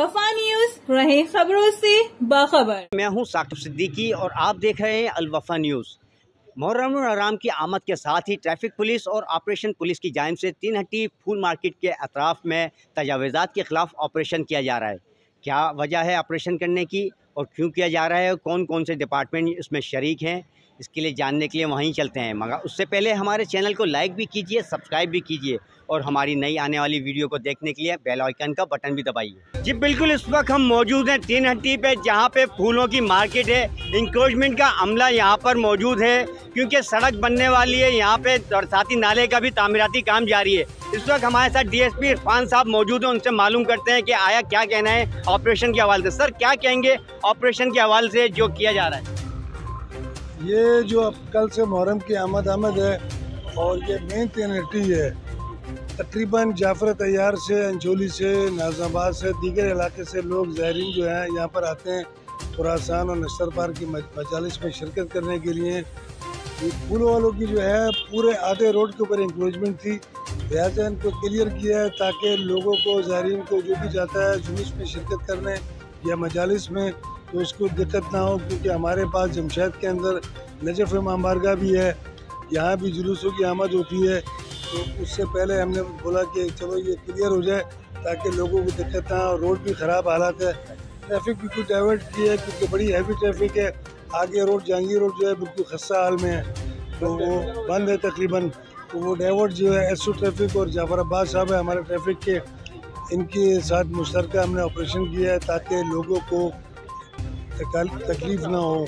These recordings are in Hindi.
अलवफा न्यूज, रहे खबरों से बाखबर। मैं हूं साकिब सिद्दीकी और आप देख रहे हैं अलवफा न्यूज। मुहर्रम हराम की आमद के साथ ही ट्रैफिक पुलिस और ऑपरेशन पुलिस की जानिब से 3 हट्टी फूल मार्केट के अतराफ में तजावुज़ात के खिलाफ ऑपरेशन किया जा रहा है। क्या वजह है ऑपरेशन करने की और क्यों किया जा रहा है, कौन कौन से डिपार्टमेंट इसमें शरीक हैं, इसके लिए जानने के लिए वहीं चलते हैं। मगर उससे पहले हमारे चैनल को लाइक भी कीजिए, सब्सक्राइब भी कीजिए और हमारी नई आने वाली वीडियो को देखने के लिए बेल आइकन का बटन भी दबाइए। जी बिल्कुल, इस वक्त हम मौजूद हैं 3 हट्टी पे, जहाँ पे फूलों की मार्केट है। इंक्रोचमेंट का अमला यहाँ पर मौजूद है क्योंकि सड़क बनने वाली है यहाँ पे और साथ ही नाले का भी तामीराती काम जारी है। इस वक्त हमारे साथ DSP इरफान साहब मौजूद हैं, उनसे मालूम करते हैं कि आया क्या कहना है ऑपरेशन के हवाले से। सर, क्या कहेंगे ऑपरेशन के हवाले से जो किया जा रहा है? ये जो अब कल से मुहर्रम की आमद है और ये मेन 3 हट्टी है। तकरीबन जाफर तैयार से, अंचोली से, नाज़ाबाद से, दीगर इलाके से लोग ज़ायरीन जो हैं यहाँ पर आते हैं खुरासान और नस्तर पार्क की मजालिस में शिरकत करने के लिए। फूलों वालों की जो है पूरे आधे रोड के ऊपर इंक्रोचमेंट थी, लिहाजा इनको क्लियर किया है ताकि लोगों को, ज़ायरीन को जो भी जाता है जुलूस में शिरकत करने या मजालिस में, तो उसको दिक्कत ना हो। क्योंकि हमारे पास जमशेद के अंदर नजफ़ इमाम बारगाह भी है, यहाँ भी जुलूसों की आमद होती है। तो उससे पहले हमने बोला कि चलो ये क्लियर हो जाए ताकि लोगों को दिक्कत ना हो। रोड भी ख़राब हालात है, ट्रैफिक भी कुछ डाइवर्ट की है क्योंकि बड़ी हैवी ट्रैफिक है। आगे रोड जहांगीर रोड जो है बिल्कुल खस्ता हाल में है, तो वो बंद है तकरीबन। तो वो डाइवर्ट जो है SO ट्रैफिक और जाफराबाद साहब है हमारे ट्रैफिक के, इनके साथ मुश्तरका हमने ऑपरेशन किया है ताकि लोगों को तकलीफ ना हो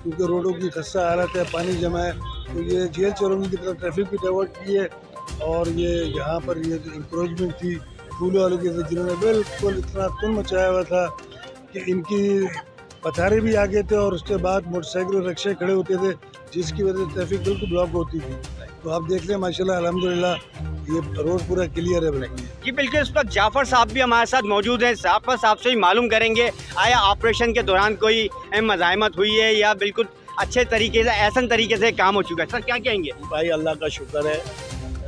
क्योंकि रोडों की खस्ता हालत है, पानी जमा है। तो ये जेल चौरंगी की तरफ ट्रैफिक भी डाइवर्ट की है। और ये यहाँ पर ये जो इंक्रोचमेंट थी फूलों वालों की, जिन्होंने बिल्कुल इतना तुम मचाया हुआ था कि इनकी पथारे भी आगे थे और उसके बाद मोटरसाइकिल और रिक्शे खड़े होते थे, जिसकी वजह से ट्रैफिक बिल्कुल ब्लॉक होती थी। तो आप देख लें माशाल्लाह अल्हम्दुलिल्लाह ये रोड पूरा क्लियर है बिल्कुल। जी बिल्कुल, इस वक्त जाफर साहब भी हमारे साथ मौजूद हैं। जाफर साहब से ही मालूम करेंगे आया ऑपरेशन के दौरान कोई मज़ाहमत हुई है या बिल्कुल अच्छे तरीके से, ऐसा तरीके से काम हो चुका है? सर क्या कहेंगे? भाई अल्लाह का शुक्र है,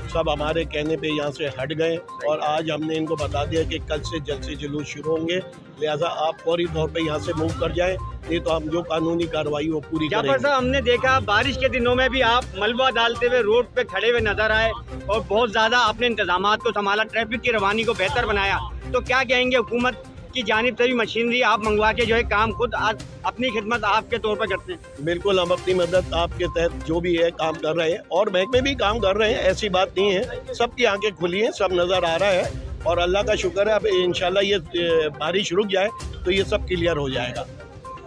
सब हमारे कहने पे यहाँ से हट गए और आज हमने इनको बता दिया कि कल से जलसे जुलूस शुरू होंगे, लिहाजा आप फौरी तौर पे यहाँ से मूव कर जाएं, नहीं तो हम जो कानूनी कार्रवाई वो पूरी करेंगे। साहब, हमने देखा बारिश के दिनों में भी आप मलबा डालते हुए रोड पे खड़े हुए नजर आए और बहुत ज़्यादा अपने इंतजामात को संभाला, ट्रैफिक की रवानी को बेहतर बनाया। तो क्या कहेंगे हुकूमत की जानिब से भी मशीनरी आप मंगवा के जो है काम खुद अपनी खिदमत आपके तौर पर करते हैं? बिल्कुल, हम अपनी मदद आपके तहत जो भी है काम कर रहे हैं और महकमे भी काम कर रहे हैं, ऐसी बात नहीं है। सबकी आंखें खुली हैं, सब नज़र आ रहा है और अल्लाह का शुक्र है अब इंशाल्लाह ये बारिश रुक जाए तो ये सब क्लियर हो जाएगा।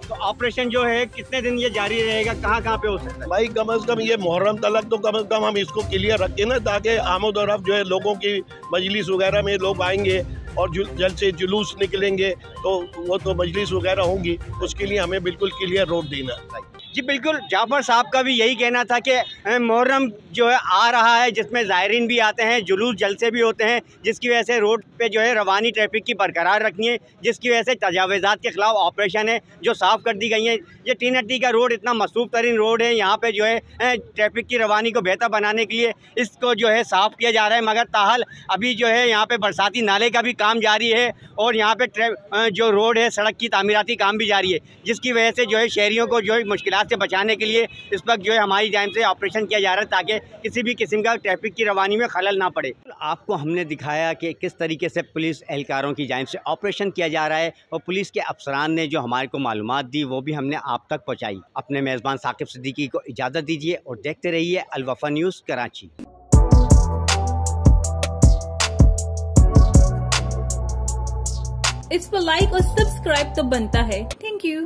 तो ऑपरेशन जो है कितने दिन ये जारी रहेगा, कहाँ कहाँ पे हो सकता है? भाई कम अज़ कम ये मुहर्रम तलक तो कम अज़ कम हम इसको क्लियर रखें ना, ताकि आमद और रफ्त जो है लोगों की मजलिस वगैरह में लोग आएंगे और जल्द से जुलूस निकलेंगे तो वो तो मजलिस वगैरह होंगी, उसके लिए हमें बिल्कुल क्लियर रोड देना है। जी बिल्कुल, जाफर साहब का भी यही कहना था कि मुहर्रम जो है आ रहा है जिसमें ज़ायरीन भी आते हैं, जुलूस जलसे भी होते हैं, जिसकी वजह से रोड पे जो है रवानी ट्रैफिक की बरकरार रखनी है, जिसकी वजह से तजावुज़ात के खिलाफ ऑपरेशन है जो साफ़ कर दी गई हैं। ये 3 हट्टी का रोड इतना मसरूफ़ तरीन रोड है, यहाँ पे जो है ट्रैफिक की रवानी को बेहतर बनाने के लिए इसको जो है साफ़ किया जा रहा है। मगर ताहल अभी जो है यहाँ पे बरसाती नाले का भी काम जारी है और यहाँ पे जो रोड है सड़क की तामीराती काम भी जारी है, जिसकी वजह से जो है शहरियों को जो है मुश्किलात से बचाने के लिए इस वक्त जो है हमारी जानिब से ऑपरेशन किया जा रहा है ताकि किसी भी किस्म का ट्रैफिक की रवानी में खलल ना पड़े। आपको हमने दिखाया कि किस तरीके से पुलिस एहलकारों की जानिब से ऑपरेशन किया जा रहा है और पुलिस के अफसरान ने जो हमारे को मालूमात दी वो भी हमने आप तक पहुँचाई। अपने मेज़बान साकिब सिद्दीकी को इजाज़त दीजिए और देखते रहिए अलवफा न्यूज़ कराची। इस पर लाइक और सब्सक्राइब तो बनता है। Thank you.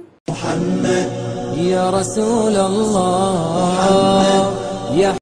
या रसूल अल्लाह।